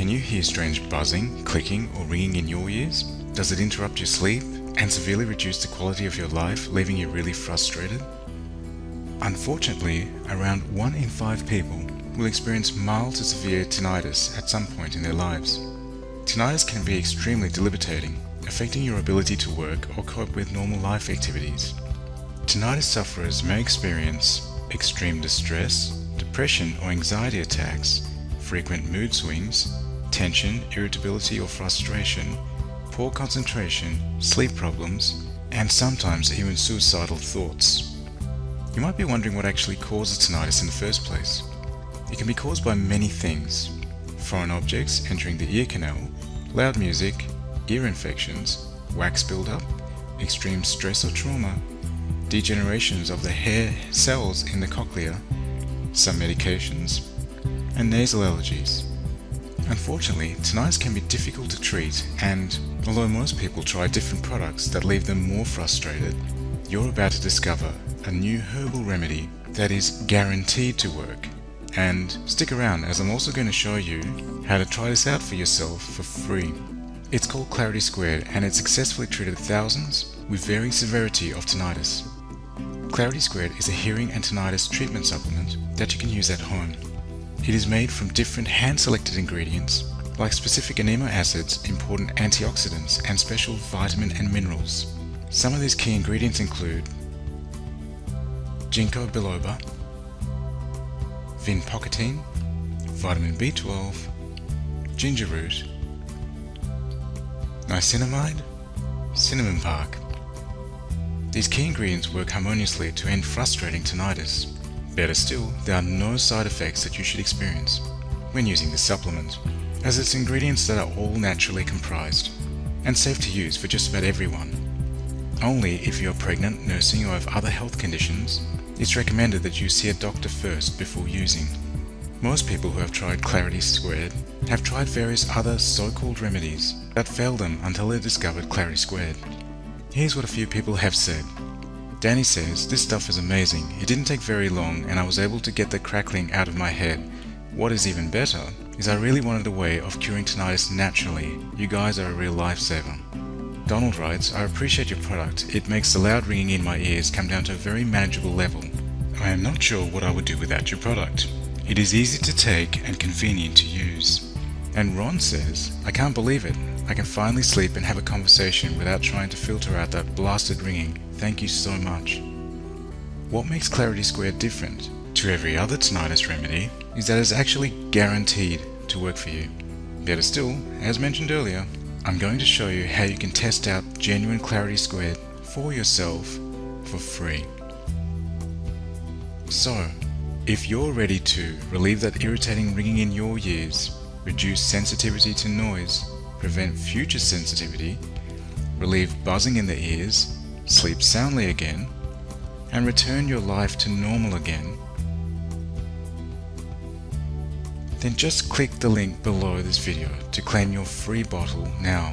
Can you hear strange buzzing, clicking, or ringing in your ears? Does it interrupt your sleep and severely reduce the quality of your life, leaving you really frustrated? Unfortunately, around 1 in 5 people will experience mild to severe tinnitus at some point in their lives. Tinnitus can be extremely debilitating, affecting your ability to work or cope with normal life activities. Tinnitus sufferers may experience extreme distress, depression or anxiety attacks, frequent mood swings, tension, irritability or frustration, poor concentration, sleep problems, and sometimes even suicidal thoughts. You might be wondering what actually causes tinnitus in the first place. It can be caused by many things: foreign objects entering the ear canal, loud music, ear infections, wax buildup, extreme stress or trauma, degenerations of the hair cells in the cochlea, some medications, and nasal allergies. Unfortunately, tinnitus can be difficult to treat, and although most people try different products that leave them more frustrated, you're about to discover a new herbal remedy that is guaranteed to work. And stick around, as I'm also going to show you how to try this out for yourself for free. It's called Clarity Squared, and it successfully treated thousands with varying severity of tinnitus. Clarity Squared is a hearing and tinnitus treatment supplement that you can use at home. It is made from different hand-selected ingredients like specific amino acids, important antioxidants, and special vitamin and minerals. Some of these key ingredients include ginkgo biloba, vinpocetine, vitamin B12, ginger root, niacinamide, cinnamon bark. These key ingredients work harmoniously to end frustrating tinnitus. Better still, there are no side effects that you should experience when using this supplement, as it's ingredients that are all naturally comprised and safe to use for just about everyone. Only if you're pregnant, nursing, or have other health conditions, it's recommended that you see a doctor first before using. Most people who have tried Clarity Squared have tried various other so-called remedies that failed them until they discovered Clarity Squared. Here's what a few people have said. Danny says, "This stuff is amazing. It didn't take very long and I was able to get the crackling out of my head. What is even better is I really wanted a way of curing tinnitus naturally. You guys are a real lifesaver." Donald writes, "I appreciate your product. It makes the loud ringing in my ears come down to a very manageable level. I am not sure what I would do without your product. It is easy to take and convenient to use." And Ron says, "I can't believe it. I can finally sleep and have a conversation without trying to filter out that blasted ringing. Thank you so much." What makes Clarity Squared different to every other tinnitus remedy is that it's actually guaranteed to work for you. Better still, as mentioned earlier, I'm going to show you how you can test out genuine Clarity Squared for yourself for free. So, if you're ready to relieve that irritating ringing in your ears, reduce sensitivity to noise, prevent future sensitivity, relieve buzzing in the ears, sleep soundly again, and return your life to normal again, then just click the link below this video to claim your free bottle now.